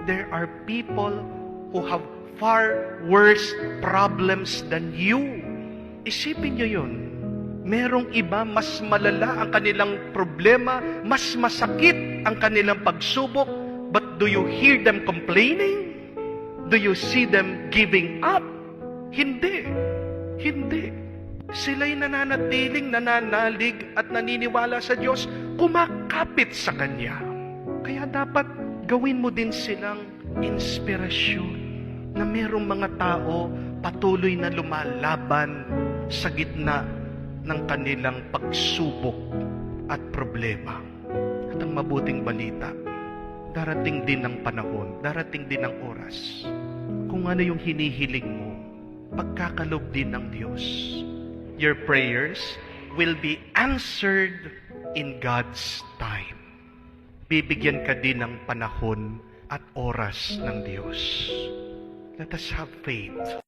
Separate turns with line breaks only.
there are people who have far worse problems than you. Isipin nyo yun. Merong iba, mas malala ang kanilang problema, mas masakit ang kanilang pagsubok, but do you hear them complaining? Do you see them giving up? Hindi. Hindi. Sila'y nananatiling, nananalig at naniniwala sa Diyos, kumakapit sa Kanya. Kaya dapat gawin mo din silang inspirasyon na merong mga tao patuloy na lumalaban sa gitna ng kanilang pagsubok at problema. At ang mabuting balita, darating din ang panahon, darating din ang oras, kung ano yung hinihiling mo, pagkakalob din ng Diyos. Your prayers will be answered in God's time. Bibigyan ka din ng panahon at oras ng Diyos. Let us have faith.